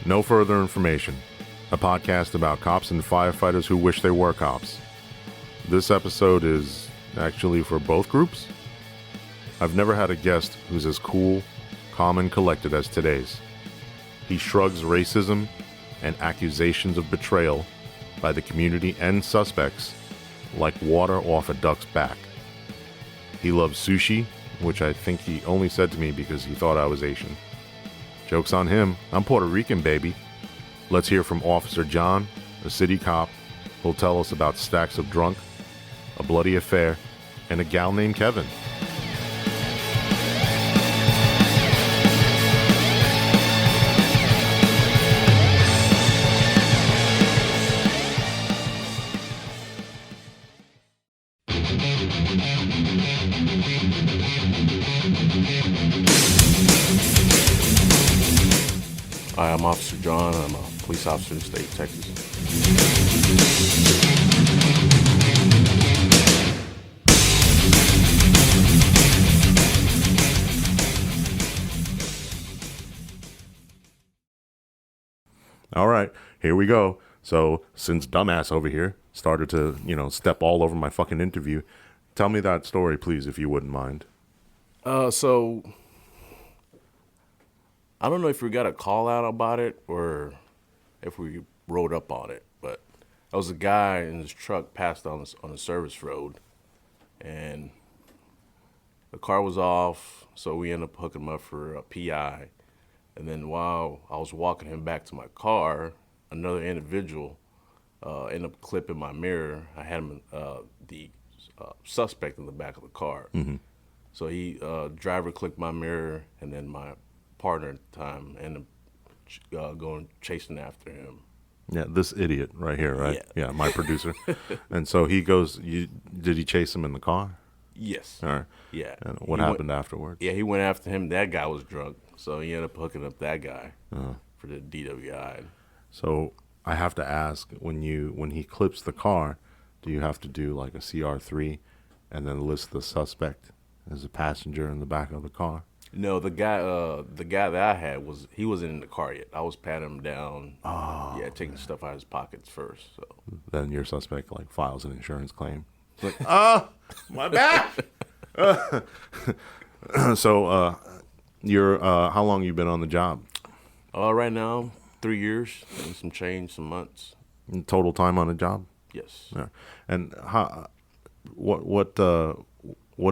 No Further Information, a podcast about cops and firefighters who wish they were cops. This episode is actually for both groups. I've never had a guest who's as cool, calm, and collected as today's. He shrugs racism and accusations of betrayal by the community and suspects like water off a duck's back. He loves sushi, which I think he only said to me because he thought I was Asian. Joke's on him. I'm Puerto Rican, baby. Let's hear from Officer John, a city cop, who'll tell us about stacks of drunk, a bloody affair, and a gal named Kevin. Hi, I'm Officer John. I'm a police officer in the state of Texas. All right, here we go. So, since dumbass over here started to, step all over my fucking interview, tell me that story, please, if you wouldn't mind. So I don't know if we got a call out about it or if we rode up on it, but there was a guy in his truck passed on a service road, and the car was off, so we ended up hooking him up for a PI. And then while I was walking him back to my car, another individual ended up clipping my mirror. I had him, the suspect in the back of the car. Mm-hmm. So he driver clicked my mirror, and then my partner at the time ended up going chasing after him. Yeah, this idiot right here, right? Yeah. Yeah, my producer. And so he goes, did he chase him in the car? Yes. All right. Yeah. And what happened afterwards? Yeah, he went after him. That guy was drunk, so he ended up hooking up that guy for the DWI. So I have to ask, when he clips the car, do you have to do like a CR3 and then list the suspect as a passenger in the back of the car? No, the guy that I had he wasn't in the car yet. I was patting him down. Oh, yeah, taking stuff out of his pockets first. So then your suspect like files an insurance claim. It's like, my back. So you're how long you been on the job? Right now, 3 years and some change, some months. Total time on the job? Yes. Yeah. And what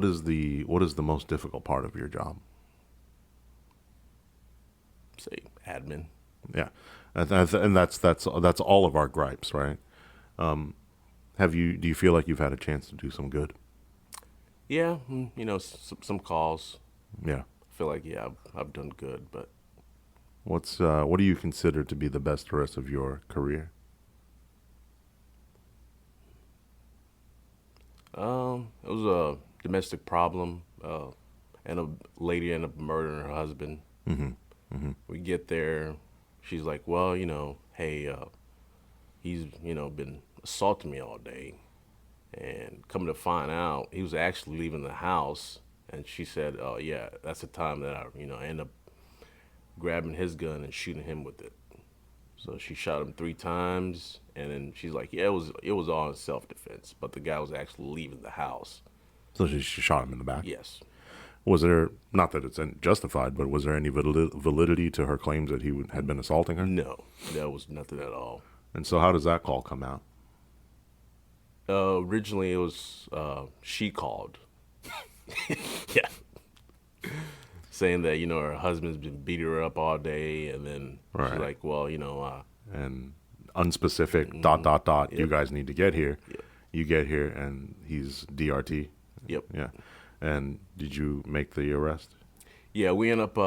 is the most difficult part of your job? Say admin. Yeah, and that's all of our gripes, right? Do you feel like you've had a chance to do some good? Yeah, some calls. Yeah. I feel like I've done good, but What do you consider to be the best rest of your career? It was a domestic problem, and a lady ended up murdering her husband. Mm-hmm. Mm-hmm. We get there, she's like, well, hey, he's, been assaulting me all day. And coming to find out, he was actually leaving the house. And she said, oh, yeah, that's the time that I end up grabbing his gun and shooting him with it. So she shot him 3 times. And then she's like, yeah, it was all in self-defense. But the guy was actually leaving the house. So she shot him in the back? Yes. Was there, not that it's justified, but was there any validity to her claims that he had been assaulting her? No, there was nothing at all. And so how does that call come out? Originally, it was she called. Yeah. Saying that, her husband's been beating her up all day. And then Right. she's like, well, And unspecific, ... Yep. You guys need to get here. Yep. You get here, and he's DRT. Yep. Yeah. And did you make the arrest? Yeah, we end up,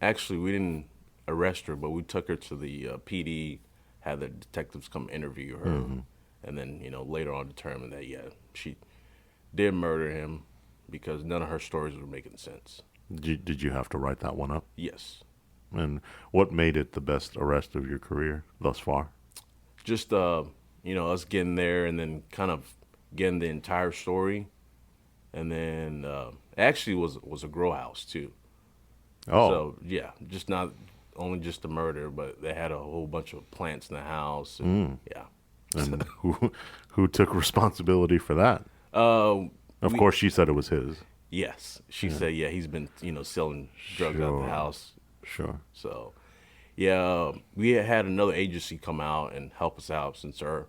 actually, we didn't arrest her, but we took her to the PD, had the detectives come interview her, and then, later on determined that, yeah, she did murder him because none of her stories were making sense. Did you have to write that one up? Yes. And what made it the best arrest of your career thus far? Just, us getting there and then kind of getting the entire story. And then actually was a grow house too. Oh. So yeah, just not only just the murder, but they had a whole bunch of plants in the house. And, yeah. And who took responsibility for that? Of course, she said it was his. Yes, she said, yeah, he's been, selling drugs out of the house. Sure. So, yeah, we had another agency come out and help us out since it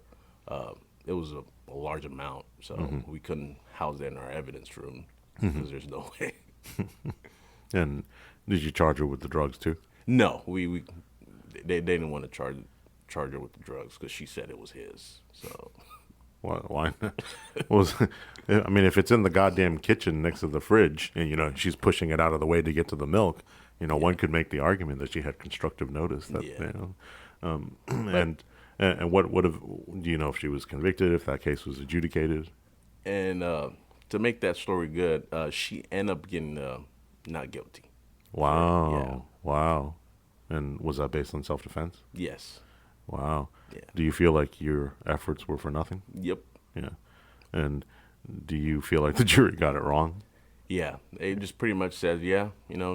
was a large amount, so we couldn't house that in our evidence room because there's no way. And did you charge her with the drugs too? No, they didn't want to charge her with the drugs because she said it was his. So. Why not? I mean, if it's in the goddamn kitchen next to the fridge, and she's pushing it out of the way to get to the milk, one could make the argument that she had constructive notice. That and what do you know if she was convicted? If that case was adjudicated? And to make that story good, she ended up getting not guilty. Wow, wow. And was that based on self-defense? Yes. Wow. Yeah. Do you feel like your efforts were for nothing? Yep. Yeah. And do you feel like the jury got it wrong? Yeah. It just pretty much says, yeah,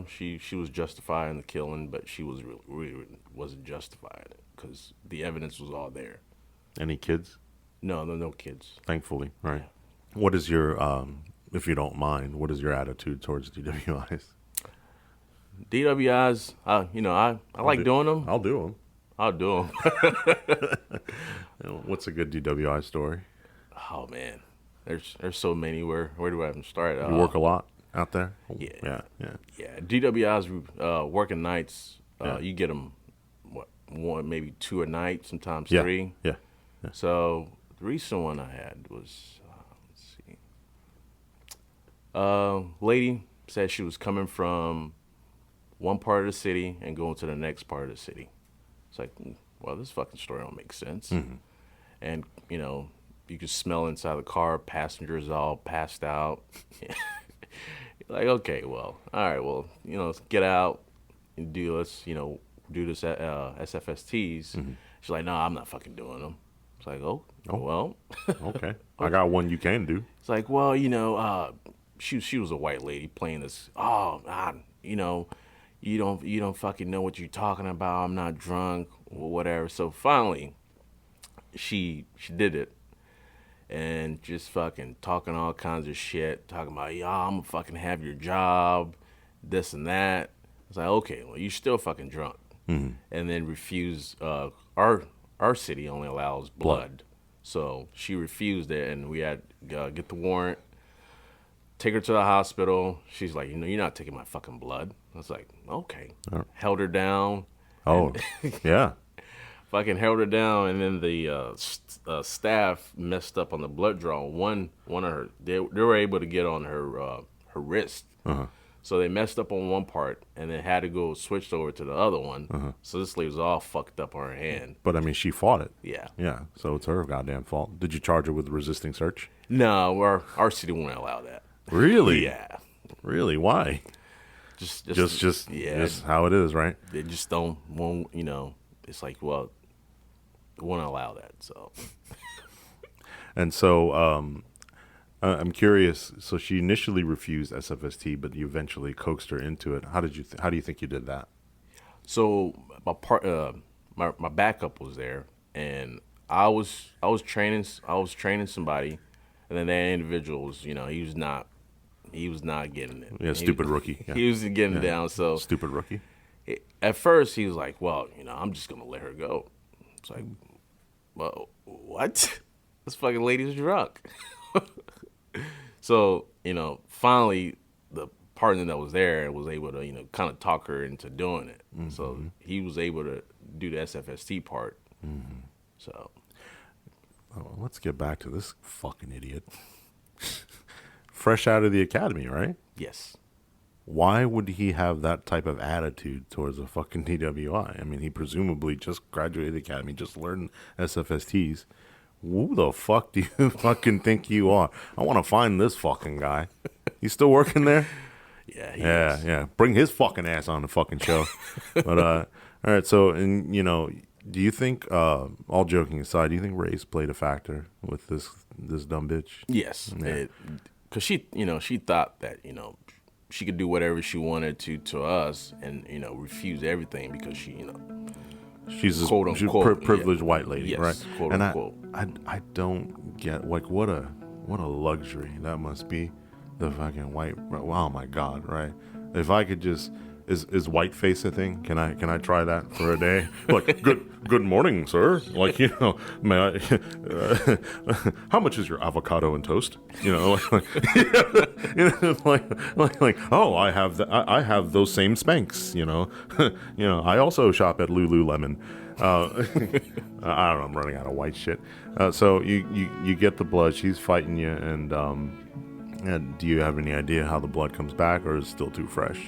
she was justified in the killing, but she really wasn't justified because the evidence was all there. Any kids? No kids. Thankfully, right? Yeah. What is your, if you don't mind, what is your attitude towards DWIs? DWIs, I like doing them. I'll do them. I'll do them. What's a good DWI story? Oh man, there's so many. Where do I even start? You work a lot out there. Yeah. DWIs working nights. You get them one, maybe 2 a night, sometimes 3. Yeah. So the recent one I had was lady said she was coming from one part of the city and going to the next part of the city. It's like, well, this fucking story don't make sense. And, you could smell inside the car, passengers all passed out. Like, okay, well, all right, well, let's get out and do this SFSTs. She's like, no, I'm not fucking doing them. It's like, well. Okay. I got one you can do. It's like, well, she was a white lady playing this, you don't fucking know what you're talking about. I'm not drunk or whatever. So finally, she did it, and just fucking talking all kinds of shit, talking about, I'm gonna fucking have your job, this and that. It's like, okay, well, you're still fucking drunk, and then refuse. Our city only allows blood, so she refused it, and we had get the warrant. Take her to the hospital. She's like, you're not taking my fucking blood. I was like, okay. Held her down. Oh, yeah. Fucking held her down, and then the staff messed up on the blood draw. One of her, they were able to get on her wrist. So they messed up on one part, and then had to go switched over to the other one. So this lady was all fucked up on her hand. But, I mean, she fought it. Yeah. Yeah, so it's her goddamn fault. Did you charge her with resisting search? No, our city won't allow that. Really? Yeah. Really? Why? Just how it is, right? They just won't, it's like, well, they won't allow that, so. And so, I'm curious. So she initially refused SFST, but you eventually coaxed her into it. How do you think you did that? So my backup was there, and I was training somebody, and then that individual was, he was not getting it. Yeah, stupid rookie. Yeah. He was getting it down. So stupid rookie. At first, he was like, well, I'm just gonna let her go. It's like, well, what? This fucking lady's drunk. So, finally, the partner that was there was able to, kind of talk her into doing it. So he was able to do the SFST part. So. Let's get back to this fucking idiot. Fresh out of the academy, right? Yes. Why would he have that type of attitude towards a fucking DWI? I mean, he presumably just graduated the academy, just learned SFSTs. Who the fuck do you fucking think you are? I want to find this fucking guy. He's still working there? Yeah, he is. Yeah. Bring his fucking ass on the fucking show. But, all right, so, and, do you think, all joking aside, do you think race played a factor with this dumb bitch? Yes. Because she thought that, she could do whatever she wanted to us, and refuse everything because she she's quote she's unquote privileged white lady, yes, right? quote And unquote. I don't get like what a luxury that must be. The fucking white. Oh my God, right? If I could just. Is white face a thing? Can I try that for a day? Like, good morning, sir. Like, may I? How much is your avocado and toast? Like oh, I have those same Spanx. I also shop at Lululemon. I don't know. I'm running out of white shit. So you get the blood. She's fighting you, and do you have any idea how the blood comes back, or is it still too fresh?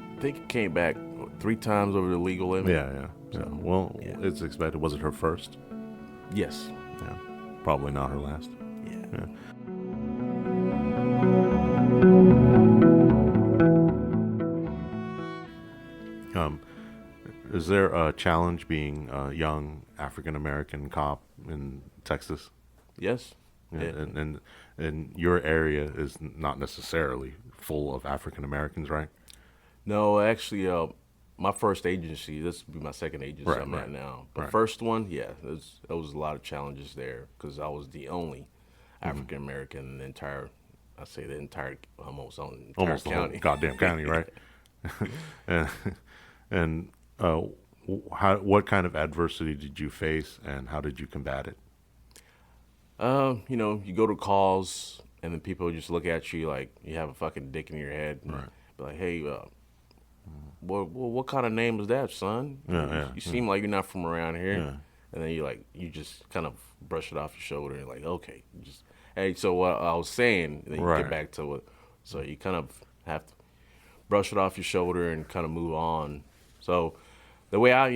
I think it came back 3 times over the legal limit. Yeah. So, well, it's expected. Was it her first? Yes. Yeah. Probably not her last. Yeah. Is there a challenge being a young African American cop in Texas? Yes. Yeah. And your area is not necessarily full of African Americans, right? No, actually, my first agency, this will be my second agency I'm at now. But first one, there was a lot of challenges there because I was the only African American in the entire, almost the Almost county. The whole goddamn county, right? and what kind of adversity did you face, and how did you combat it? You go to calls, and then people just look at you like you have a fucking dick in your head. And be like, hey, what kind of name is that, son? You seem like you're not from around here. Yeah. And then you just kind of brush it off your shoulder and like, okay, hey, so what I was saying, and then you get back to what, so you kind of have to brush it off your shoulder and kind of move on. So the way I,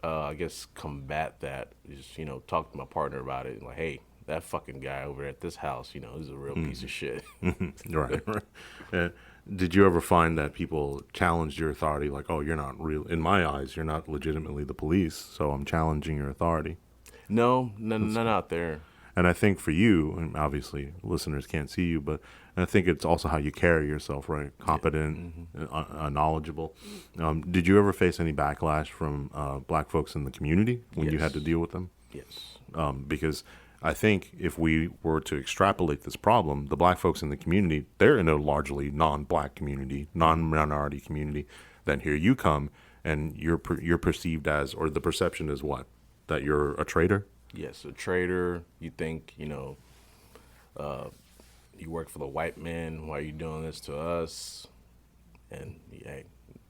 I guess combat that is, talk to my partner about it. Like, hey, that fucking guy over at this house, is a real piece of shit. Right. Did you ever find that people challenged your authority? Like, oh, you're not real. In my eyes, you're not legitimately the police, so I'm challenging your authority. No, none out there. And I think for you, and obviously listeners can't see you, but I think it's also how you carry yourself, right? Competent, knowledgeable. Did you ever face any backlash from black folks in the community when you had to deal with them? Yes. Because I think if we were to extrapolate this problem, the black folks in the community, they're in a largely non-black community, non-minority community. Then here you come, and you're perceived as, or the perception is what? That you're a traitor? Yes, a traitor. You think, you work for the white man. Why are you doing this to us? And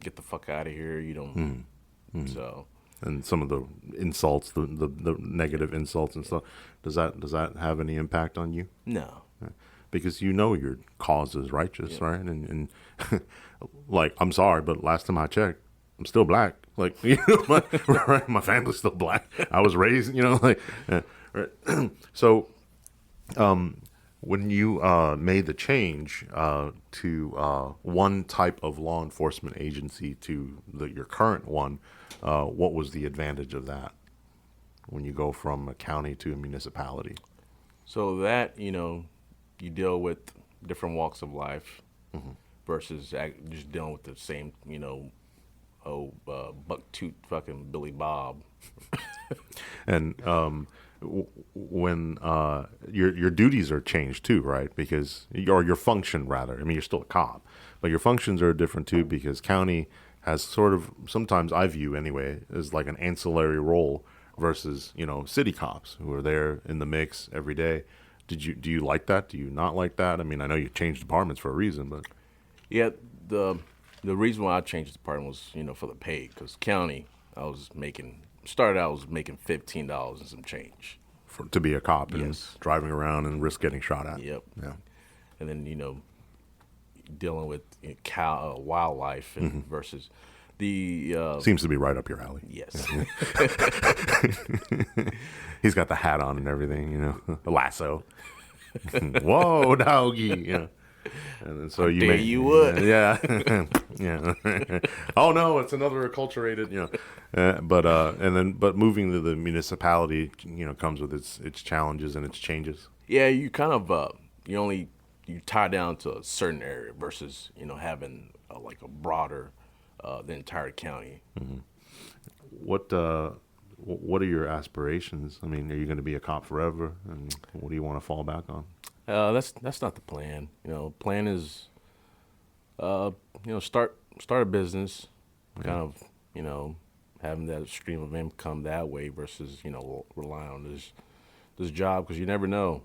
get the fuck out of here. You don't. So. And some of the insults, the negative insults and stuff, does that have any impact on you? No. Because your cause is righteous, right? And like, I'm sorry, but last time I checked, I'm still black. Like, right? My family's still black. I was raised, right? So, when you made the change to one type of law enforcement agency to your current one, what was the advantage of that when you go from a county to a municipality? So that, you deal with different walks of life versus just dealing with the same, buck-toot fucking Billy Bob. And when your duties are changed too, right? Because or your function rather. I mean, you're still a cop, but your functions are different too because county has sort of, sometimes I view anyway, as like an ancillary role versus city cops who are there in the mix every day. Do you like that? Do you not like that? I mean, I know you changed departments for a reason, but yeah, the reason why I changed the department was for the pay, because county I was making $15 and some change to be a cop and yes. driving around and risk getting shot at. Yep. Yeah. And then dealing with wildlife and versus the seems to be right up your alley. Yes. He's got the hat on and everything, the lasso. Whoa, doggy, And so you would. Yeah. Oh no, it's another acculturated, but moving to the municipality, comes with its challenges and its changes. Yeah, you kind of you only you tie down to a certain area versus having like a broader the entire county. What what are your aspirations? I mean, are you going to be a cop forever? And what do you want to fall back on? That's not the plan. Plan is start a business, kind of having that stream of income that way versus rely on this job because you never know.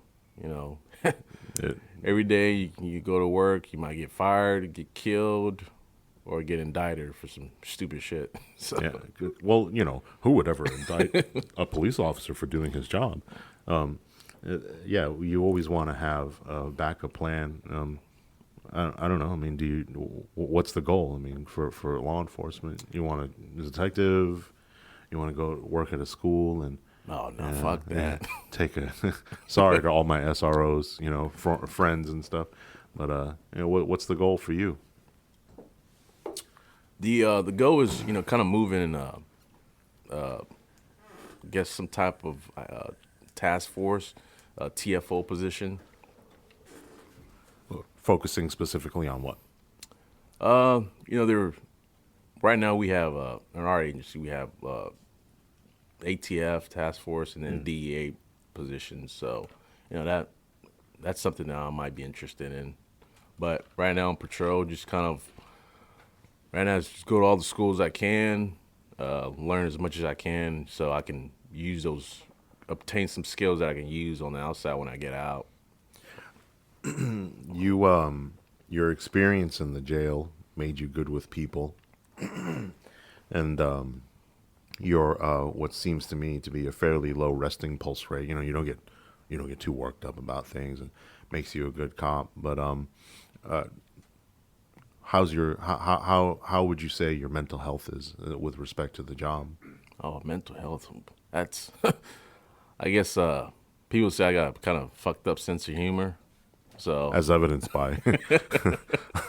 Every day you go to work, you might get fired, get killed, or get indicted for some stupid shit. So. Yeah. Well, who would ever indict a police officer for doing his job? Yeah, you always want to have a backup plan. I don't know. I mean, what's the goal? I mean, for law enforcement, you want a detective, you want to go work at a school and. Oh no! Fuck that. Take a sorry to all my SROs, friends and stuff, but what's the goal for you? The goal is kind of moving in guess some type of task force, TFO position. Focusing specifically on what? There right now we have in our agency we have ATF task force and then DEA positions. So that's something that I might be interested in. But right now on patrol, just go to all the schools I can, learn as much as I can, so I can obtain some skills that I can use on the outside when I get out. Your experience in the jail made you good with people, and your what seems to me to be a fairly low resting pulse rate. You don't get too worked up about things, and makes you a good cop. But how would you say your mental health is with respect to the job? Oh, mental health. That's I guess people say I got a kind of fucked up sense of humor. So as evidenced by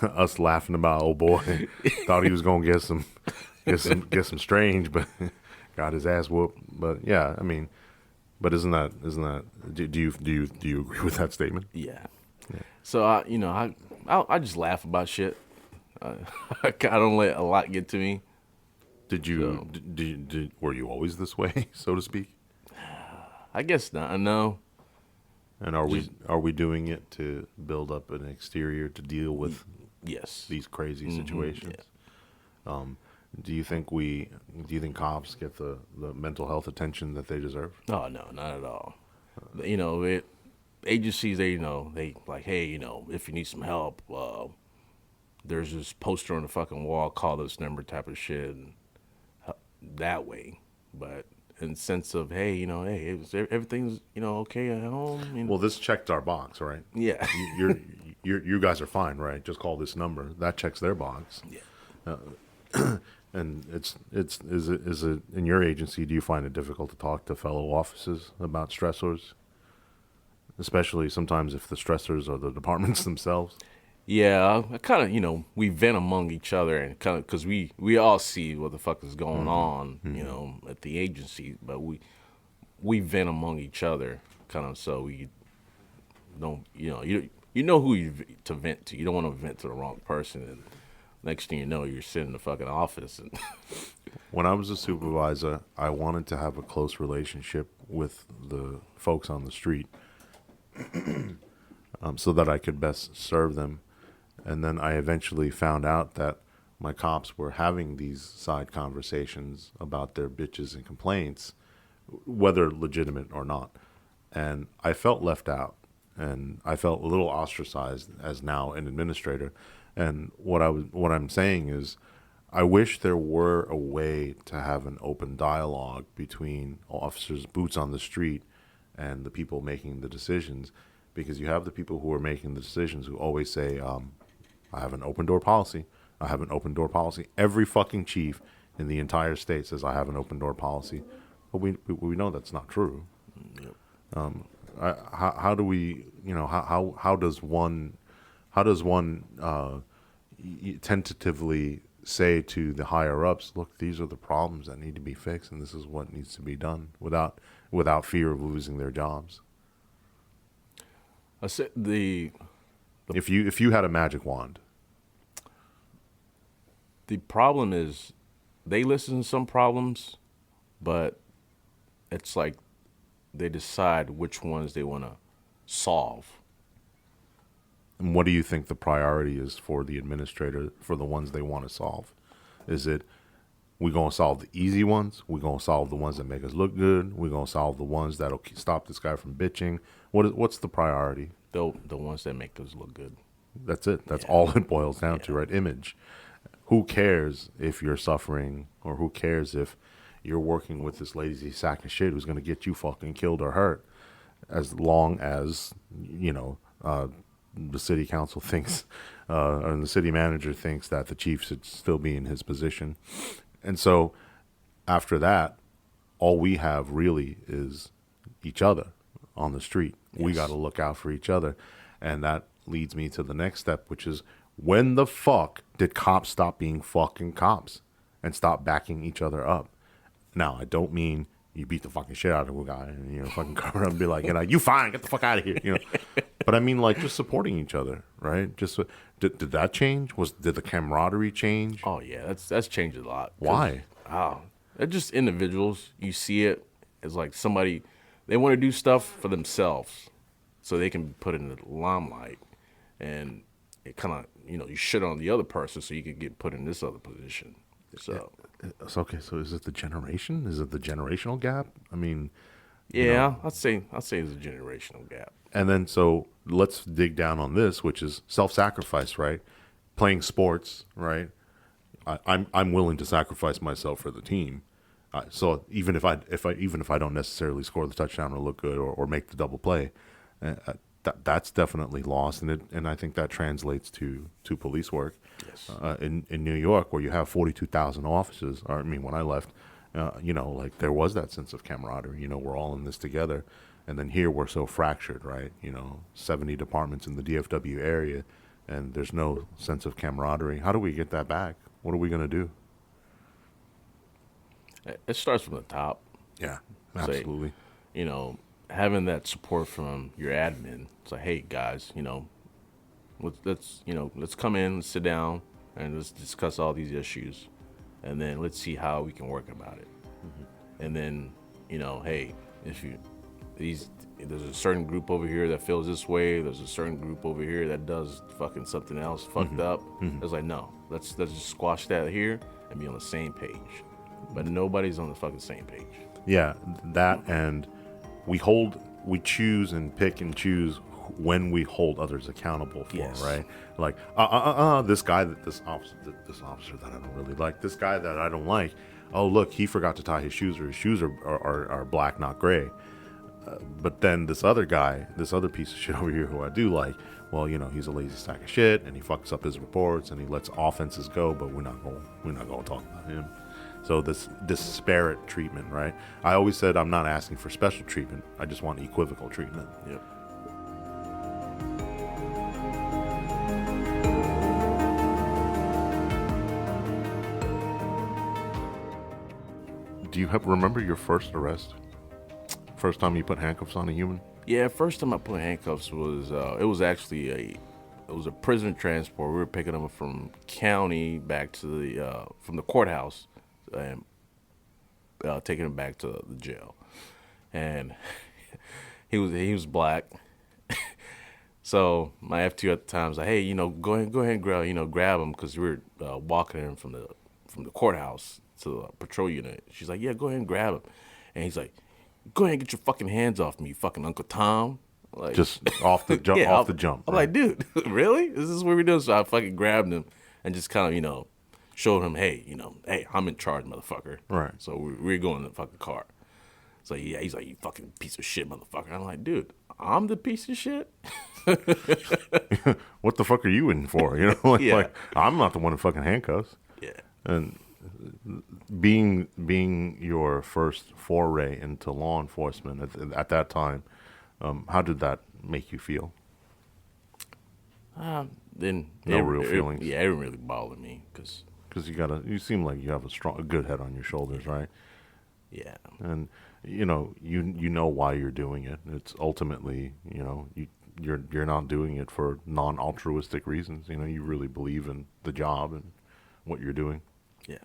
us laughing about old boy thought he was gonna get some strange, but got his ass whooped. But yeah, I mean, but isn't that do you agree with that statement? Yeah. So I just laugh about shit. I don't let a lot get to me. Were you always this way, so to speak? I guess not. No. And are we doing it to build up an exterior to deal with these crazy situations? Yeah. Do you think cops get the mental health attention that they deserve? Oh no, not at all. Agencies they like, hey, if you need some help, there's this poster on the fucking wall, call this number type of shit, and that way. But in the sense of, hey, everything's okay at home. Well, this checked our box, right? Yeah. You guys are fine, right? Just call this number. That checks their box. Yeah. And is it in your agency? Do you find it difficult to talk to fellow officers about stressors, especially sometimes if the stressors are the departments themselves? Yeah, I kind of, we vent among each other and kind of, because we all see what the fuck is going on, at the agency, but we vent among each other, kind of, so we don't, you know who to vent to. You don't want to vent to the wrong person, and next thing you know, you're sitting in the fucking office. And when I was a supervisor, I wanted to have a close relationship with the folks on the street, so that I could best serve them. And then I eventually found out that my cops were having these side conversations about their bitches and complaints, whether legitimate or not. And I felt left out, and I felt a little ostracized as now an administrator. And what I'm saying is, I wish there were a way to have an open dialogue between officers, boots on the street, and the people making the decisions, because you have the people who are making the decisions who always say, I have an open door policy. I have an open door policy. Every fucking chief in the entire state says I have an open door policy, but we know that's not true. Yep. How do we, how does one tentatively say to the higher ups, look, these are the problems that need to be fixed, and this is what needs to be done without fear of losing their jobs? I said the If you had a magic wand. The problem is they listen to some problems, but it's like they decide which ones they want to solve. And what do you think the priority is for the administrator for the ones they want to solve? Is it we going to solve the easy ones? We going to solve the ones that make us look good? We going to solve the ones that'll stop this guy from bitching? What's the priority? The ones that make us look good. That's it. That's all it boils down to, right? Image. Who cares if you're suffering, or who cares if you're working with this lazy sack of shit who's going to get you fucking killed or hurt, as long as, the city council thinks, or the city manager thinks that the chief should still be in his position. And so after that, all we have really is each other on the street. Yes. We got to look out for each other. And that leads me to the next step, which is, when the fuck did cops stop being fucking cops and stop backing each other up? Now, I don't mean you beat the fucking shit out of a guy and, fucking cover up and be like, you fine, get the fuck out of here, But I mean, like, just supporting each other, right? Just did that change? Did the camaraderie change? Oh yeah, that's changed a lot. Why? They're just individuals. You see it as like somebody, they want to do stuff for themselves, so they can put it in the limelight, and it kind of you shit on the other person so you can get put in this other position. So it's okay. So is it the generation? Is it the generational gap? I mean, yeah, I'd say it's a generational gap. And then so let's dig down on this, which is self-sacrifice, right? Playing sports, right? I'm willing to sacrifice myself for the team. So even if I don't necessarily score the touchdown or look good or make the double play, that's definitely lost, and I think that translates to police work. Yes. In New York, where you have 42,000 officers, or I mean, when I left, like there was that sense of camaraderie. We're all in this together, and then here we're so fractured, right? 70 departments in the DFW area, and there's no sense of camaraderie. How do we get that back? What are we gonna do? It starts from the top. Yeah, absolutely. Having that support from your admin. It's like, hey guys, let's come in, let's sit down, and let's discuss all these issues, and then let's see how we can work about it. Mm-hmm. And then, hey, there's a certain group over here that feels this way. There's a certain group over here that does fucking something else fucked up. Mm-hmm. It's like, no, let's just squash that here and be on the same page. But nobody's on the fucking same page. Yeah, that, and we choose and pick and choose when we hold others accountable for, yes. Right? Like, this officer that I don't really like, this guy that I don't like, oh, look, he forgot to tie his shoes, or his shoes are black, not gray. But then this other guy, this other piece of shit over here who I do like, well, he's a lazy sack of shit, and he fucks up his reports, and he lets offenses go, but we're not going to talk about him. So this disparate treatment, right? I always said I'm not asking for special treatment. I just want equivocal treatment. Yep. Do you remember your first arrest? First time you put handcuffs on a human? Yeah, first time I put handcuffs was it was actually a prison transport. We were picking them up from county back to from the courthouse, and taking him back to the jail. And he was black. So my F2 at the time was like, hey, go ahead and grab him, because we were walking him from the courthouse to the patrol unit. She's like, yeah, go ahead and grab him. And he's like, go ahead and get your fucking hands off me, you fucking Uncle Tom. Like, just off the jump. Yeah, off the jump. I'm like, dude, really? This is what we're doing? So I fucking grabbed him and just kind of, showed him, hey, hey, I'm in charge, motherfucker. Right. So we're going in the fucking car. So yeah, he's like, you fucking piece of shit, motherfucker. I'm like, dude, I'm the piece of shit? What the fuck are you in for? Like, I'm not the one in fucking handcuffs. Yeah. And being your first foray into law enforcement at that time, how did that make you feel? Then no real feelings. It didn't really bother me, because you seem like you have a good head on your shoulders, right? Yeah. And you know why you're doing it. It's ultimately, you're not doing it for non-altruistic reasons. You know, you really believe in the job and what you're doing. Yeah.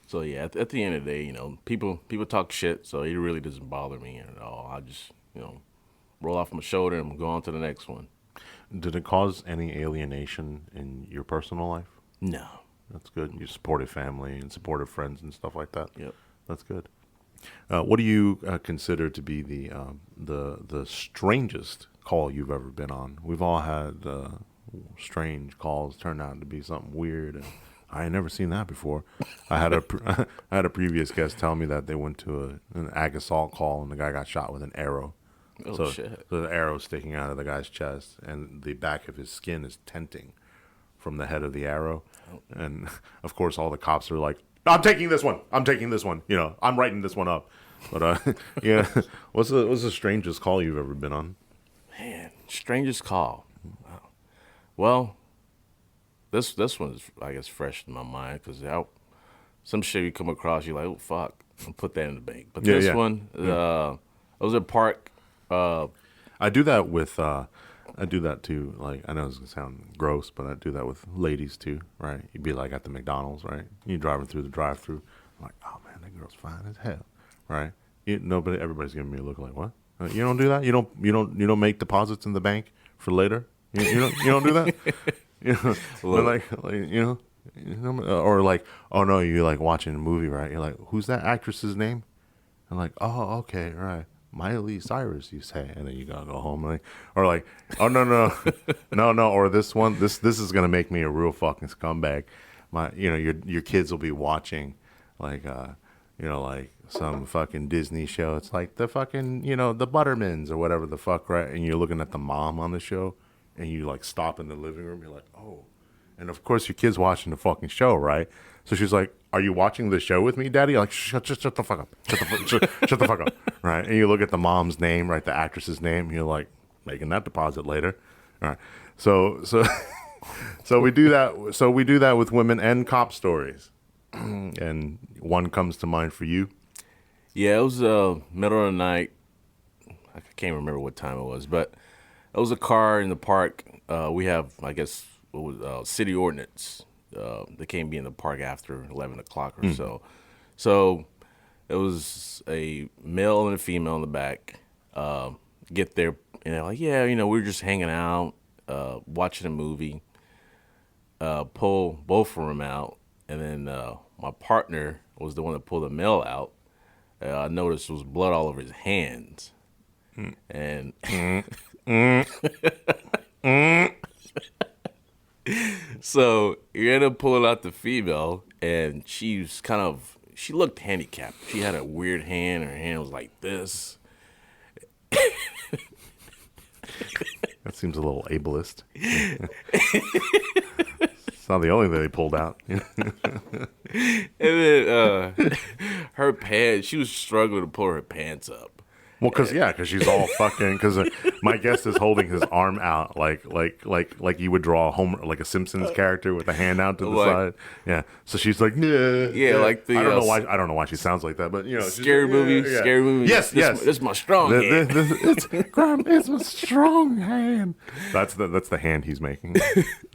So yeah, at the end of the day, you know, people talk shit, so it really doesn't bother me at all. I just, you know, roll off my shoulder and go on to the next one. Did it cause any alienation in your personal life? No. That's good. You supported family and supported friends and stuff like that. Yep. That's good. What do you consider to be the strangest call you've ever been on? We've all had strange calls turn out to be something weird, and I had never seen that before. I had a previous guest tell me that they went to an ag assault call and the guy got shot with an arrow. Oh, shit. So the arrow sticking out of the guy's chest, and the back of his skin is tenting from the head of the arrow. Oh. And of course, all the cops are like, "I'm taking this one. I'm taking this one. You know, I'm writing this one up." But yeah, what's the strangest call you've ever been on? Man, strangest call. Wow. Well, this one's, I guess, fresh in my mind because some shit you come across, you're like, "Oh fuck," and put that in the bank. But this one, I was at a park. I do that with. I do that too. Like, I know it's gonna sound gross, but I do that with ladies too, right? You'd be like at the McDonald's, right? You driving through the drive-through, I'm like, oh man, that girl's fine as hell, right? Everybody's giving me a look like, what? You don't do that? You don't make deposits in the bank for later? You don't do that? You know, like you know, or like, oh no, you're like watching a movie, right? You're like, who's that actress's name? I'm like, oh, okay, right. Miley Cyrus, you say, and then you gotta go home, like, or like, oh no, or this one, this is gonna make me a real fucking scumbag. Your kids will be watching, like, like some fucking Disney show. It's like the fucking, the Buttermans or whatever the fuck, right? And you're looking at the mom on the show, and you like stop in the living room. You're like, oh, and of course your kid's watching the fucking show, right? So she's like, "Are you watching the show with me, Daddy?" You're like, shut the fuck up. Shut the fuck up. Right? And you look at the mom's name, right? The actress's name. You're like, making that deposit later. All right. So we do that. So we do that with women and cop stories. And one comes to mind for you. Yeah, it was middle of the night. I can't remember what time it was, but it was a car in the park. We have, I guess, city ordinance. They can't be in the park after 11 o'clock or so. So it was a male and a female in the back. Get there, and they're like, yeah, we were just hanging out, watching a movie. Pull both of them out, and then my partner was the one that pulled the male out. I noticed there was blood all over his hands. And so he ended up pulling out the female, and she looked handicapped. She had a weird hand. Her hand was like this. That seems a little ableist. It's not the only thing they pulled out. And then her pants, she was struggling to pull her pants up. Well, because she's all fucking. Because my guest is holding his arm out like you would draw a Simpsons character with a hand out to the side. Yeah. So she's like, yeah. Like the. I don't know why she sounds like that, but scary movie. Scary movie. Yes. This is my strong hand. It's a strong hand. That's the hand he's making.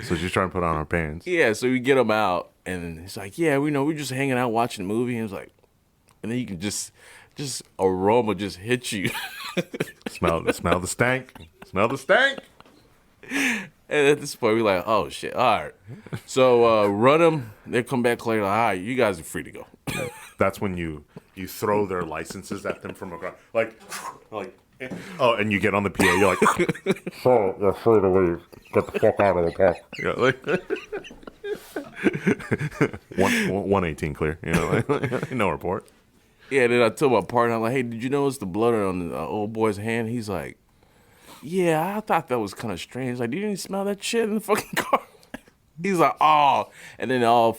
So she's trying to put on her pants. Yeah. So we get him out, and he's like, yeah, we're just hanging out watching a movie, and it's like, and then you can just aroma just hits you. Smell the stank. Smell the stank. And at this point, we're like, oh shit, all right. So run them. They come back later. Like, all right, you guys are free to go. That's when you throw their licenses at them from across, like. Oh, and you get on the PA. You're like, "So you're free to leave. Get the fuck out of the park." Yeah, 118 clear. No report. Yeah, then I told my partner, I'm like, hey, did you notice the blood on the old boy's hand? He's like, yeah, I thought that was kind of strange. Like, didn't you smell that shit in the fucking car? He's like, oh. And then it all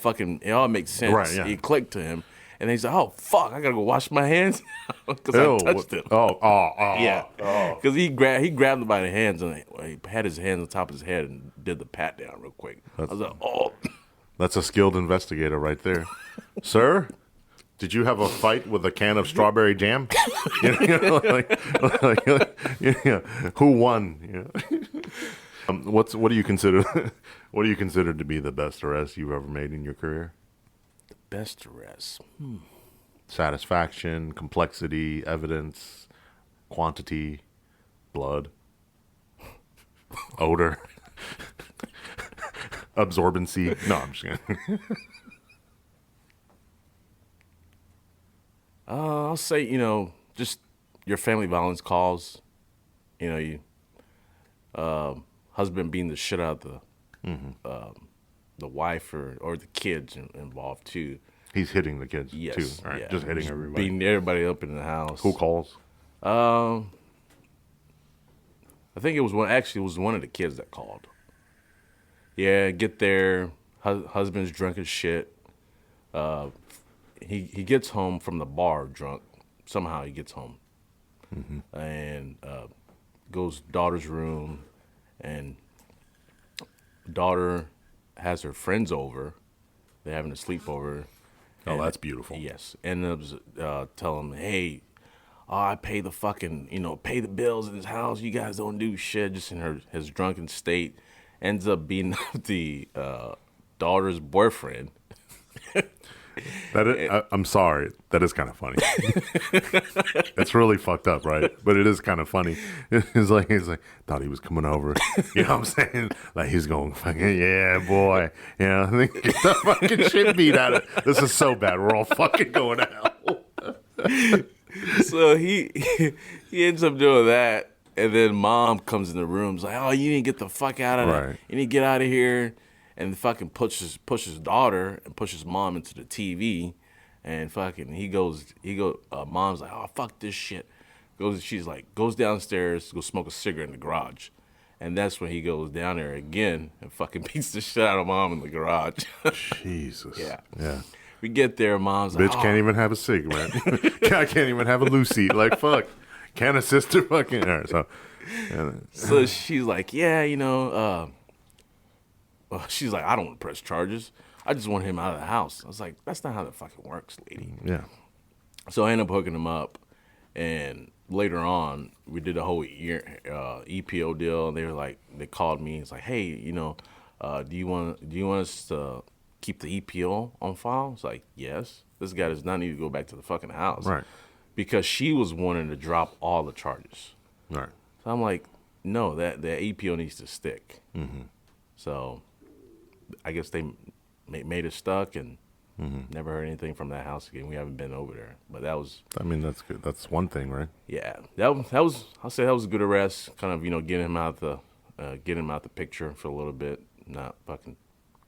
makes sense. Right, yeah. It clicked to him. And he's like, oh, fuck, I got to go wash my hands because I touched him. Oh. Yeah. Because he grabbed him by the hands and he had his hands on top of his head and did the pat down real quick. I was like, oh. That's a skilled investigator right there. Sir? Did you have a fight with a can of strawberry jam? Who won? What do you consider? What do you consider to be the best arrest you've ever made in your career? Best arrest. Satisfaction, complexity, evidence, quantity, blood, odor, absorbency. No, I'm just kidding. I'll say, just your family violence calls. Husband beating the shit out of the wife or the kids involved too. He's hitting the kids Yes, too. All right, yeah. just hitting Just everybody. beating everybody up in the house. Who calls? I think it was one of the kids that called. Yeah, get there. Husband's drunk as shit. He gets home from the bar drunk. Somehow he gets home. And goes daughter's room, and daughter has her friends over. They're having a sleepover. Oh, that's beautiful. Yes. And it was tell him, hey, I pay the fucking, pay the bills in this house. You guys don't do shit. Just in his drunken state. Ends up being the daughter's boyfriend. I'm sorry. That is kind of funny. It's really fucked up, right? But it is kind of funny. He's like, thought he was coming over. You know what I'm saying? Like he's going, fucking, yeah, boy. Yeah, get the fucking shit beat out of it. This is so bad. We're all fucking going to hell. So he ends up doing that, and then mom comes in the room. Is like, oh, you need to get the fuck out of there. You need to get out of here. And fucking pushes daughter and pushes mom into the TV, and fucking mom's like, oh, fuck this shit. Goes downstairs to go smoke a cigarette in the garage. And that's when he goes down there again and fucking beats the shit out of mom in the garage. Jesus. Yeah. We get there, mom's like, bitch can't even have a cigarette. I can't even have a loose seat. Like, fuck. Can't a sister fucking... All right, so she's like, yeah, she's like, I don't want to press charges. I just want him out of the house. I was like, that's not how that fucking works, lady. Yeah. So I ended up hooking him up, and later on, we did a whole year EPO deal. They called me. It's like, hey, do you want us to keep the EPO on file? It's like, yes. This guy does not need to go back to the fucking house, Right? Because she was wanting to drop all the charges. Right. So I'm like, no, that EPO needs to stick. So I guess they made it stuck, and never heard anything from that house again. We haven't been over there, but that was. I mean, that's good. That's one thing, right? Yeah, that was. I'll say that was a good arrest. Kind of, getting him out the picture for a little bit, not fucking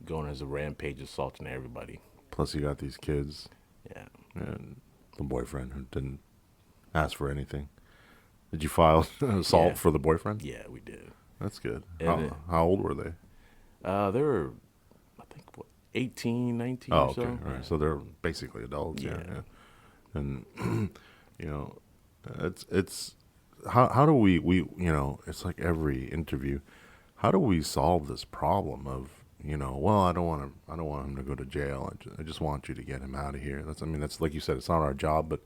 going as a rampage, assaulting everybody. Plus, you got these kids. Yeah. And the boyfriend who didn't ask for anything. Did you file assault for the boyfriend? Yeah, we did. That's good. How old were they? They were, I think, 18, 19 or so. All right. So they're basically adults. Yeah. And, it's how do we it's like every interview. How do we solve this problem of, well, I don't want him to go to jail. I just want you to get him out of here. That's like you said, it's not our job, but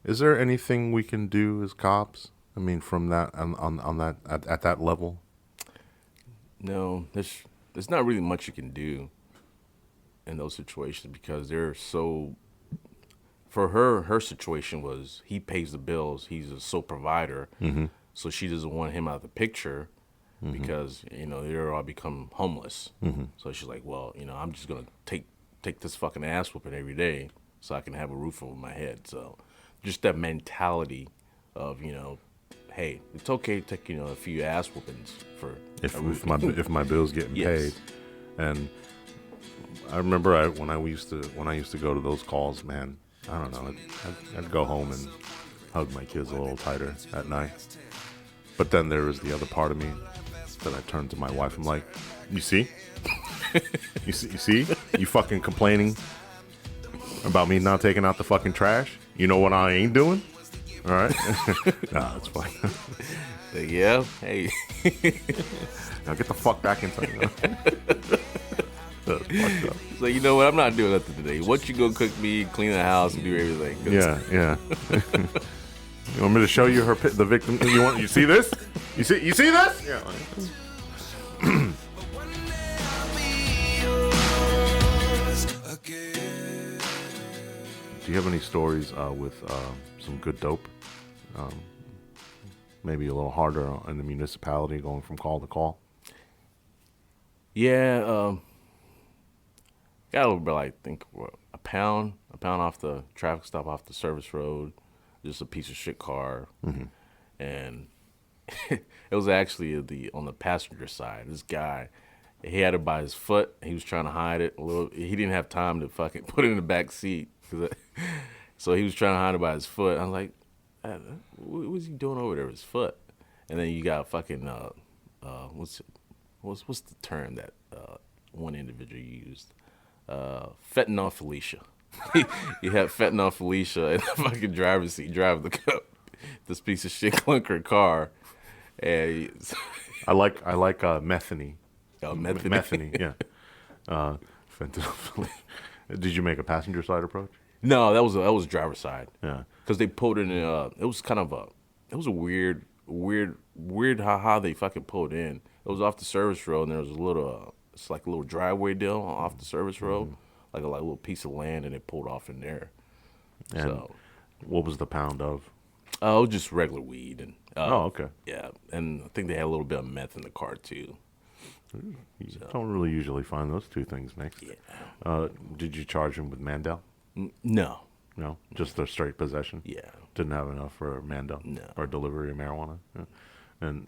is there anything we can do as cops? I mean, from that on that at that level? No, there's not really much you can do in those situations because they're so. For her situation was he pays the bills. He's a sole provider, so she doesn't want him out of the picture because they're all become homeless. So she's like, well, I'm just gonna take this fucking ass whooping every day so I can have a roof over my head. So just that mentality of hey, it's okay to take a few ass whoopings for if my bills getting paid. And I remember when I used to go to those calls, man, I don't know, I'd go home and hug my kids a little tighter at night. But then there was the other part of me that I turned to my wife. I'm like, you see, you see, you fucking complaining about me not taking out the fucking trash. You know what I ain't doing? All right. Nah, that's fine. Yeah. Hey. Now get the fuck back inside. That's fucked up. So you know what? I'm not doing nothing today. What you go cook me, clean the house, and do everything. Yeah. You want me to show you the victim? You see this? You see this? Yeah. Do you have any stories with some good dope? Maybe a little harder in the municipality, going from call to call. Yeah, got a little bit. I think a pound off the traffic stop off the service road, just a piece of shit car, and it was actually on the passenger side. This guy, he had it by his foot. He was trying to hide it a little. He didn't have time to fucking put it in the back seat, so he was trying to hide it by his foot. I was like, what's he doing over there with his foot? And then you got fucking what's the term that one individual used? Fentanyl Felicia. He had Fentanyl Felicia in the fucking driver's seat, driving this piece of shit clunker car. And I like methany. Oh, methany. Methany, yeah. Fentanyl Felicia. Did you make a passenger side approach? No, that was driver's side. Yeah, because they pulled it in. It was a weird how they fucking pulled in. It was off the service road, and there was a little, it's like a little driveway deal off the service road, like a little piece of land, and they pulled off in there. And so, what was the pound of? it was just regular weed, and okay. yeah, and I think they had a little bit of meth in the car too. You don't really usually find those two things mixed. Yeah. Did you charge him with Mandel? No. No, just a straight possession. Yeah. Didn't have enough for Mandel. No. Or delivery of marijuana. Yeah. And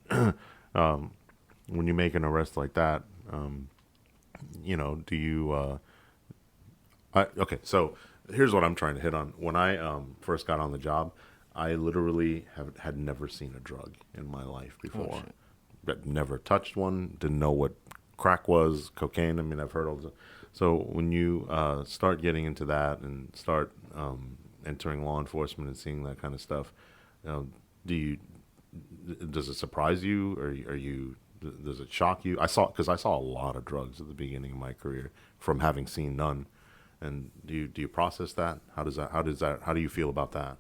when you make an arrest like that, do you? Okay, so here's what I'm trying to hit on. When I first got on the job, I literally had never seen a drug in my life before. But never touched one. Didn't know what crack was, cocaine. I mean, I've heard all this. So when you start getting into that and start entering law enforcement and seeing that kind of stuff, does it surprise you, or does it shock you? Because I saw a lot of drugs at the beginning of my career from having seen none. And do you process that? How do you feel about that?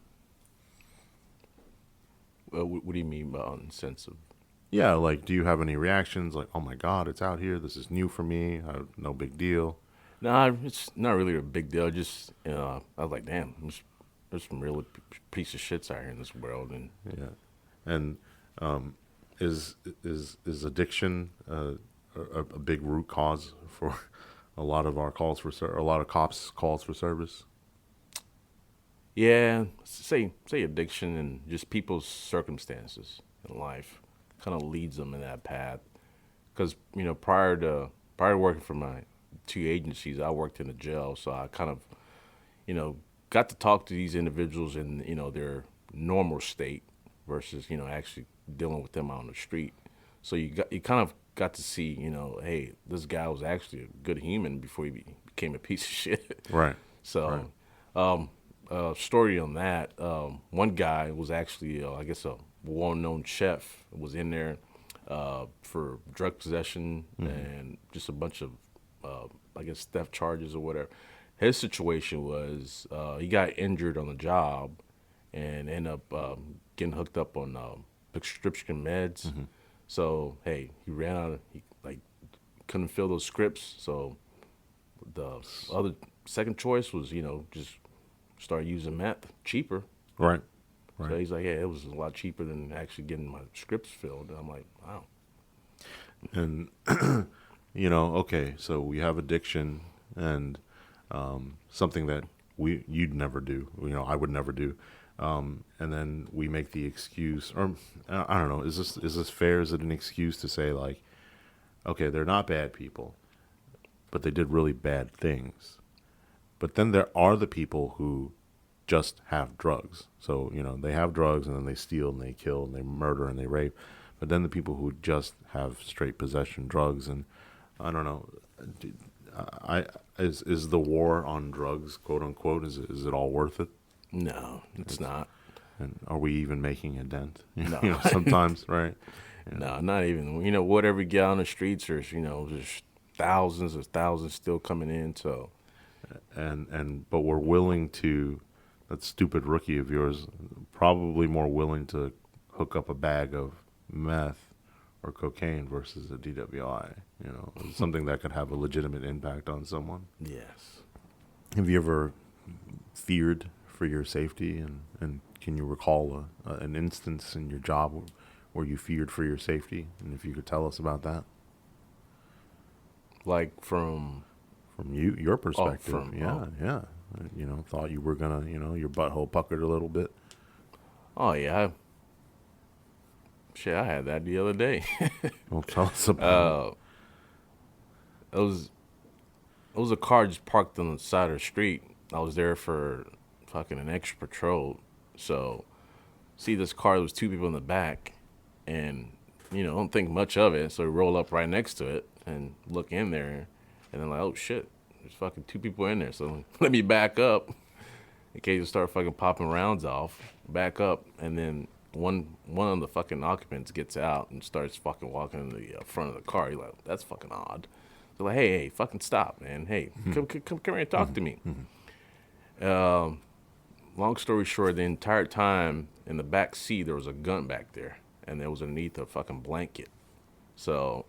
What do you mean by in the sense of? Yeah, like, do you have any reactions? Like, oh my God, it's out here. This is new for me. No big deal. No, it's not really a big deal. Just, I was like, damn, there's some real piece of shits out here in this world. And yeah, and is addiction a big root cause for a lot of our calls for a lot of cops' calls for service? Yeah, say addiction and just people's circumstances in life kind of leads them in that path. Because prior to working for my two agencies, I worked in a jail, so I kind of got to talk to these individuals in their normal state versus actually dealing with them out on the street. So you kind of got to see hey, this guy was actually a good human before he became a piece of shit. Right. So, story on that. One guy was actually I guess a well-known chef, was in there for drug possession and just a bunch of I guess theft charges or whatever. His situation was he got injured on the job and ended up getting hooked up on prescription meds. So hey, he ran out. He couldn't fill those scripts. So the other second choice was just start using meth, cheaper. Right. So he's like, yeah, it was a lot cheaper than actually getting my scripts filled. And I'm like, wow. And okay, so we have addiction and something that you'd never do. I would never do. And then we make the excuse, or I don't know, is this fair? Is it an excuse to say like, okay, they're not bad people, but they did really bad things. But then there are the people who just have drugs. So, they have drugs and then they steal and they kill and they murder and they rape. But then the people who just have straight possession drugs, and I don't know, is the war on drugs, quote unquote, is it all worth it? No, it's not. And are we even making a dent? No. Sometimes, right? Yeah. No, not even. Whatever we get on the streets, there's there's thousands still coming in. So, but we're willing to that stupid rookie of yours probably more willing to hook up a bag of meth or cocaine versus a DWI. You know, something that could have a legitimate impact on someone. Yes. Have you ever feared for your safety, and can you recall an instance in your job where you feared for your safety? And if you could tell us about that. Like from your perspective. Yeah. You know, thought you were gonna, you know, your butthole puckered a little bit. Oh yeah. Shit, I had that the other day. Well, tell us about it. It was a car just parked on the side of the street. I was there for fucking an extra patrol. So, see this car, there was two people in the back, and, you know, don't think much of it. So we roll up right next to it and look in there, and then like, oh shit, there's fucking two people in there. So let me back up in case you start fucking popping rounds off. Back up, and then one of the fucking occupants gets out and starts fucking walking in the front of the car. You're like, that's fucking odd. They're like, hey, fucking stop, man. Hey, come here and talk to me. Long story short, the entire time in the back seat, there was a gun back there, and it was underneath a fucking blanket. So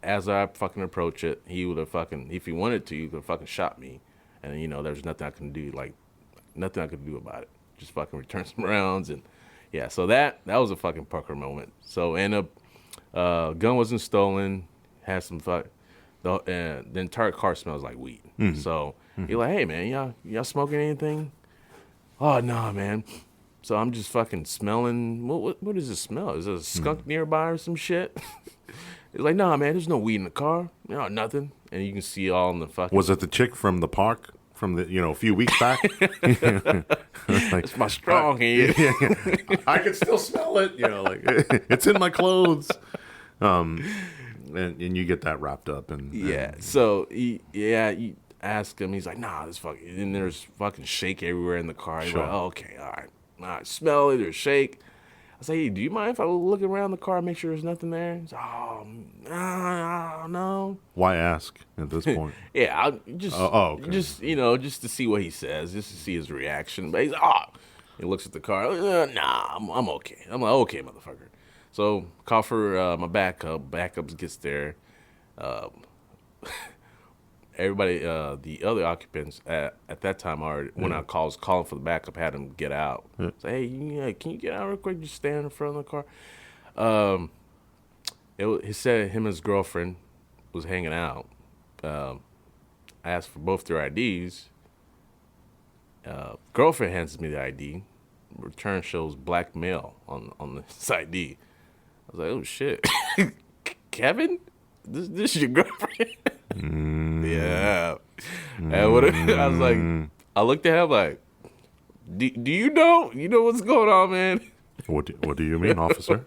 as I fucking approach it, he would have fucking, if he wanted to, he would have fucking shot me. And, you know, there's nothing I can do, like, nothing I could do about it. Just fucking return some rounds. And, yeah, so that was a fucking pucker moment. So, and gun wasn't stolen, had some the entire car smells like weed. So you're like, hey man, y'all smoking anything? Oh no, man. So I'm just fucking smelling. What does it smell? Is there a skunk nearby or some shit? It's like, nah, man. There's no weed in the car. No, nothing. And you can see all in the fucking. Was it the chick from the park from the a few weeks back? Like, it's my strong hand. I can still smell it. You know, like it's in my clothes. And you get that wrapped up and So you ask him, he's like, nah, this fucking, and there's fucking shake everywhere in the car. He's like, oh, okay, all right, smell it or shake. I say, hey, do you mind if I look around the car and make sure there's nothing there? He's like, oh, no. Why ask at this point? I'll just, okay. just to see what he says, just to see his reaction. But he's like, he looks at the car, nah, I'm okay. I'm like, okay, motherfucker. So call for my backup. Backups gets there. Everybody, the other occupants at that time already when I was calling for the backup, had them get out. Say, hey, can you get out real quick? Just stand in front of the car. He said him and his girlfriend was hanging out. I asked for both their IDs. Girlfriend hands me the ID. Return shows black male on this ID. I was like, oh shit, Kevin, this is your girlfriend? Yeah. And I was like, I looked at him like, do you know what's going on, man? What do you mean, officer?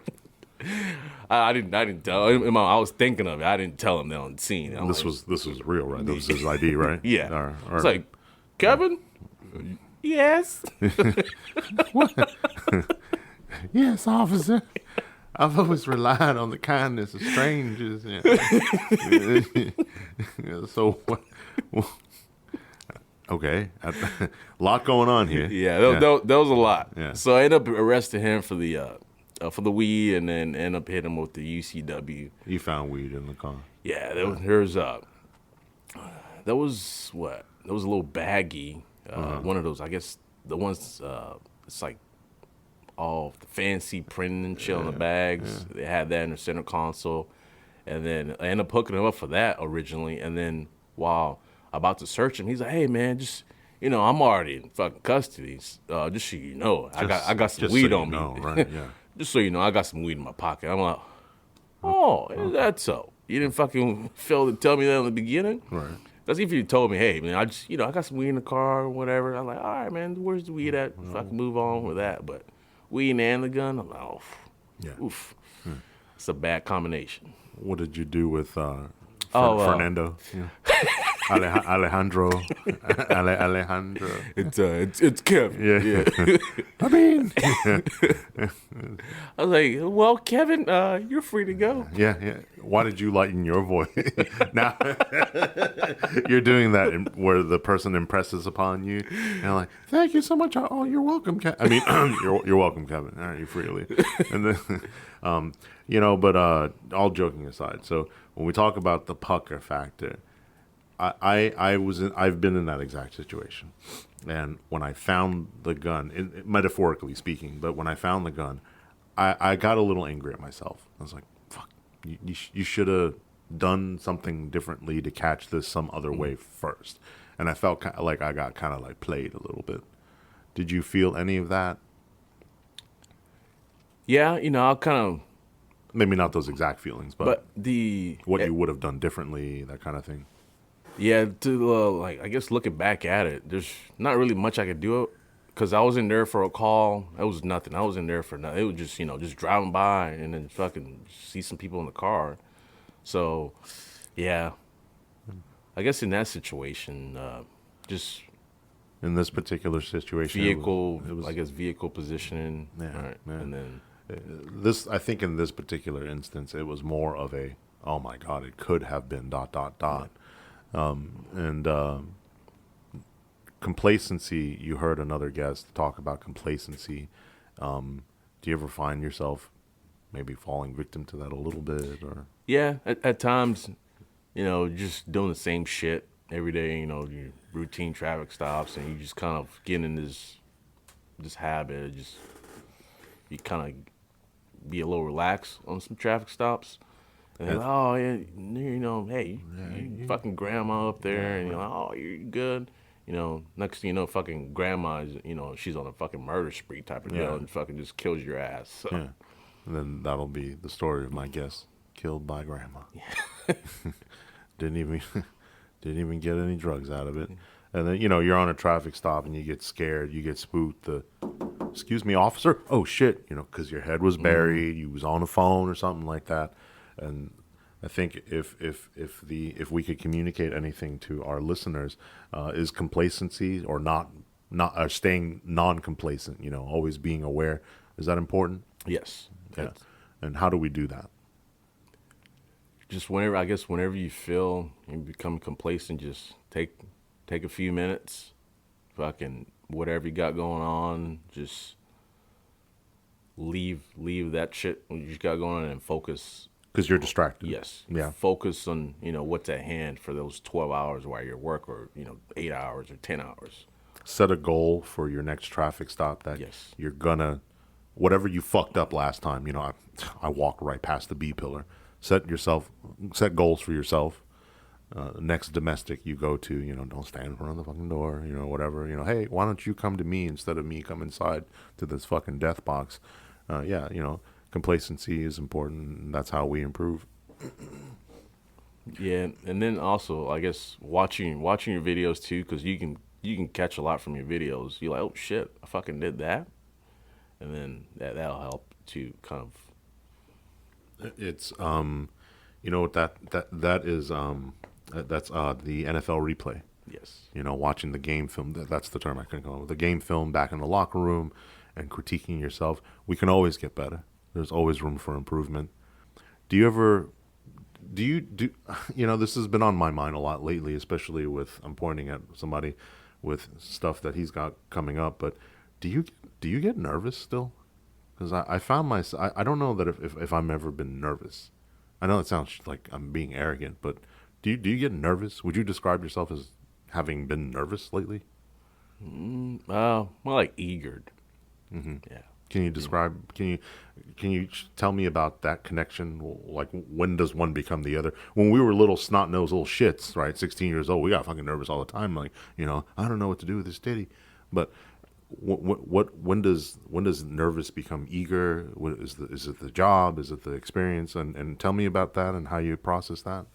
I didn't tell him. I was thinking of it. I didn't tell him that on the scene. This was real, right? That was his ID, right? Yeah. All right. It's like, Kevin. Yes. What? Yes, officer. I've always relied on the kindness of strangers. So, okay, a lot going on here. Yeah, that was a lot. Yeah. So I ended up arresting him for the weed, and then ended up hitting him with the UCW. You found weed in the car. Yeah, there was a little baggie. One of those, I guess, the ones it's like all the fancy printing and shit on the bags. They had that in the center console. And then I ended up hooking him up for that originally. And then while about to search him, he's like, hey, man, just, I'm already in fucking custody. Just so you know, I got some weed on me. Right? Yeah. Just so you know, I got some weed in my pocket. I'm like, oh, is that so? You didn't fucking fail to tell me that in the beginning? Right. That's if you told me, hey, man, I just, I got some weed in the car or whatever. I'm like, all right, man, where's the weed at? Fucking move on with that. But weed and the gun, I'm like, oof. It's a bad combination. What did you do with Fernando? Yeah. Alejandro. Alejandro. It's Kevin. Yeah. Yeah. I mean, I was like, well, Kevin, you're free to go. yeah. Why did you lighten your voice? Now you're doing that where the person impresses upon you, and like, thank you so much. Oh, you're welcome, Kevin. I mean, you're welcome, Kevin. All right, you freely. And then, but all joking aside, so when we talk about the pucker factor, I've been in that exact situation, and when I found the gun, metaphorically speaking, but when I found the gun, I got a little angry at myself. I was like, "Fuck, you should have done something differently to catch this some other way first." And I felt like I got kind of like played a little bit. Did you feel any of that? Yeah, I'll kind of, Maybe not those exact feelings, but what you would have done differently, that kind of thing. yeah, to I guess looking back at it, there's not really much I could do because I was in there for a call. It was nothing. I was in there for nothing. It was just just driving by and then fucking see some people in the car. So, yeah, I guess in that situation, just In this particular situation, vehicle, it was I guess vehicle positioning, Yeah, right, yeah. and then I think in this particular instance, it was more of a, oh my God, it could have been ... And complacency. You heard another guest talk about complacency. Do you ever find yourself maybe falling victim to that a little bit, or? yeah, at times, just doing the same shit every day. Your routine traffic stops, and you just kind of get in this habit. Of just you kind of be a little relaxed on some traffic stops. And they're like, oh yeah, hey, you fucking grandma up there, and you're like, oh, you're good. Next thing you know, fucking grandma is, she's on a fucking murder spree type of deal, and fucking just kills your ass. So. Yeah, and then that'll be the story of my guest killed by grandma. didn't even get any drugs out of it. And then you're on a traffic stop and you get scared, you get spooked. Excuse me, officer. Oh shit, because your head was buried, you was on a phone or something like that. And I think if we could communicate anything to our listeners, is complacency or not staying non-complacent, always being aware. Is that important? Yes. Yeah. And how do we do that? Just whenever you feel you become complacent, just take a few minutes, fucking whatever you got going on, just leave that shit you got going on and focus. Because you're distracted. Yes. Yeah. Focus on, what's at hand for those 12 hours while you're at work, or, 8 hours or 10 hours. Set a goal for your next traffic stop that you're gonna, whatever you fucked up last time, I walked right past the B pillar. Set goals for yourself. Next domestic you go to, don't stand in front of the fucking door, whatever, hey, why don't you come to me instead of me come inside to this fucking death box? Complacency is important, and that's how we improve. Yeah, and then also, I guess, watching your videos too, because you can catch a lot from your videos. You're like, oh shit, I fucking did that, and then that'll help to kind of. It's what that is that's the NFL replay. Yes. Watching the game film. That's the term I couldn't come up with. The game film back in the locker room and critiquing yourself. We can always get better. There's always room for improvement. Do you this has been on my mind a lot lately, especially I'm pointing at somebody with stuff that he's got coming up, but do you get nervous still? Because I found myself, I don't know that if I'm ever been nervous. I know it sounds like I'm being arrogant, but do you get nervous? Would you describe yourself as having been nervous lately? More like eager. Mm-hmm. Yeah. Can you describe? Can you tell me about that connection? Like, when does one become the other? When we were little snot-nosed little shits, right? 16 years old, we got fucking nervous all the time. Like, I don't know what to do with this titty. But when does nervous become eager? Is it the job? Is it the experience? And tell me about that and how you process that.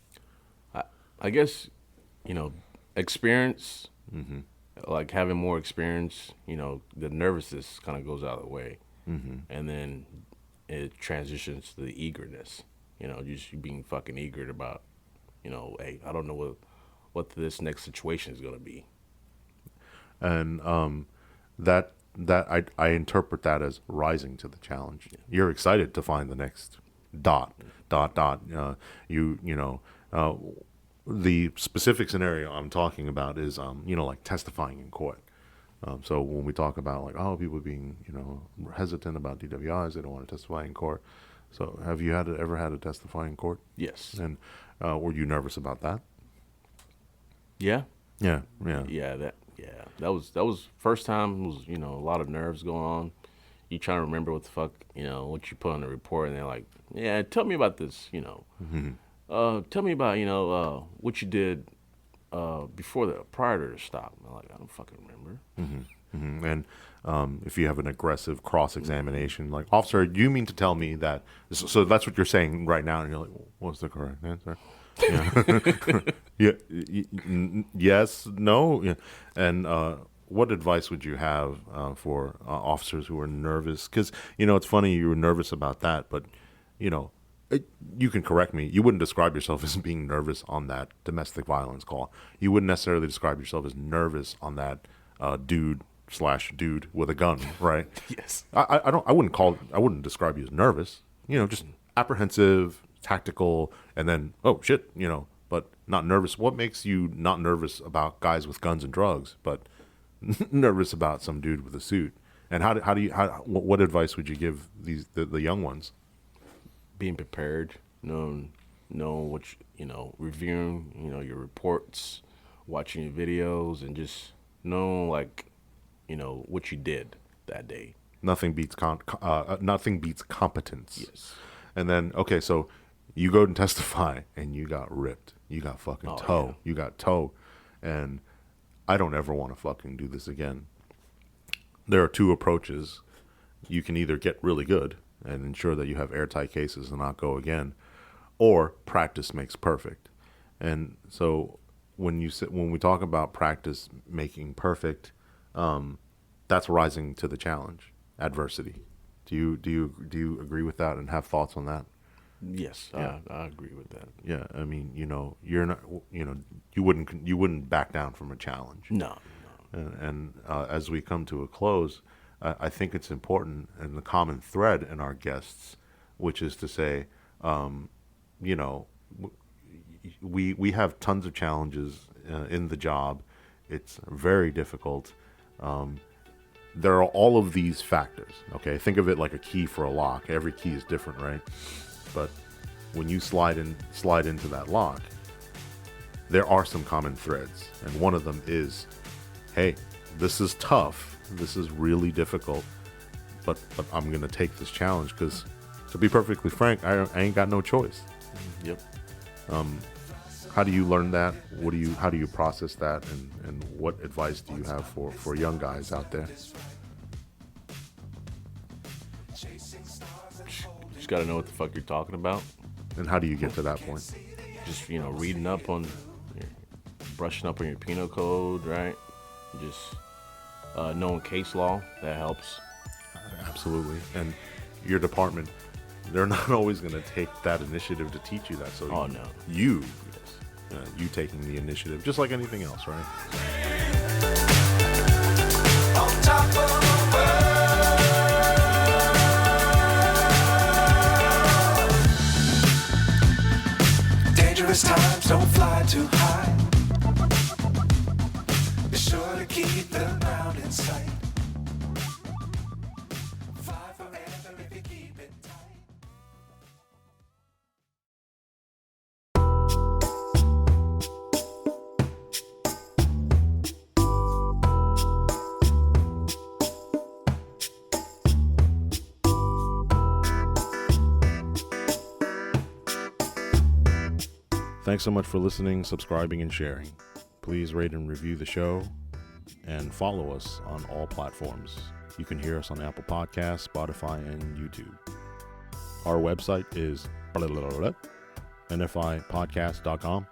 I guess, experience. Mm-hmm. Like having more experience, the nervousness kind of goes out of the way, and then it transitions to the eagerness. Just being fucking eager about, hey, I don't know what this next situation is going to be. And I interpret that as rising to the challenge. You're excited to find the next dot. The specific scenario I'm talking about is like testifying in court. So when we talk about like, oh, people being hesitant about DWIs, they don't want to testify in court. So have you ever had to testify in court? Yes. And were you nervous about that? Yeah. Yeah. That was first time. It was a lot of nerves going on. You trying to remember what the fuck what you put on the report, and they're like, yeah, tell me about this. Mm-hmm. Tell me about what you did prior to the stop. I'm like, I don't fucking remember. Mm-hmm. Mm-hmm. And if you have an aggressive cross-examination, like, officer, do you mean to tell me that? So that's what you're saying right now, and you're like, what's the correct answer? Yeah. Yes, no. Yeah. And what advice would you have for officers who are nervous? Because it's funny you were nervous about that, but you can correct me. You wouldn't describe yourself as being nervous on that domestic violence call. You wouldn't necessarily describe yourself as nervous on that dude with a gun, right? Yes. I wouldn't describe you as nervous. Just apprehensive, tactical, and then oh shit, but not nervous. What makes you not nervous about guys with guns and drugs, but nervous about some dude with a suit? And what advice would you give the young ones? Being prepared, knowing what reviewing your reports, watching your videos, and just knowing what you did that day. Nothing beats competence. Yes. And then so you go and testify, and you got ripped. You got fucking toe. Yeah. You got toe, and I don't ever want to fucking do this again. There are two approaches. You can either get really good and ensure that you have airtight cases and not go again, or practice makes perfect. And so when we talk about practice making perfect, that's rising to the challenge, adversity. Do you agree with that and have thoughts on that? Yes, yeah. I agree with that. Yeah, I mean, you're not, you wouldn't back down from a challenge. No. And as we come to a close, I think it's important, and the common thread in our guests, which is to say, we have tons of challenges in the job. It's very difficult. There are all of these factors. Okay, think of it like a key for a lock. Every key is different, right? But when you slide into that lock, there are some common threads, and one of them is, hey, this is tough. This is really difficult, but I'm gonna take this challenge because, to be perfectly frank, I ain't got no choice. Yep. How do you learn that? How do you process that? And what advice do you have for young guys out there? Just gotta know what the fuck you're talking about. And how do you get to that point? Just reading up on, brushing up on your penal code, right? Just knowing case law, that helps. Absolutely. And your department, they're not always going to take that initiative to teach you that. So no. You taking the initiative, just like anything else, right? On top of the world. Dangerous times, don't fly too high. Be sure to keep the ground in sight. Fly forever if you keep it tight. Thanks so much for listening, subscribing, and sharing. Please rate and review the show and follow us on all platforms. You can hear us on Apple Podcasts, Spotify, and YouTube. Our website is nfipodcast.com,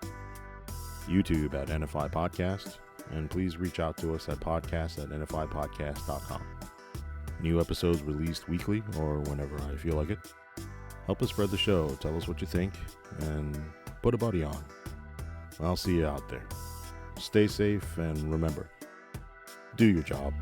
YouTube at NFI Podcast, and please reach out to us at podcast@nfipodcast.com. New episodes released weekly or whenever I feel like it. Help us spread the show, tell us what you think, and put a buddy on. I'll see you out there. Stay safe, and remember, do your job.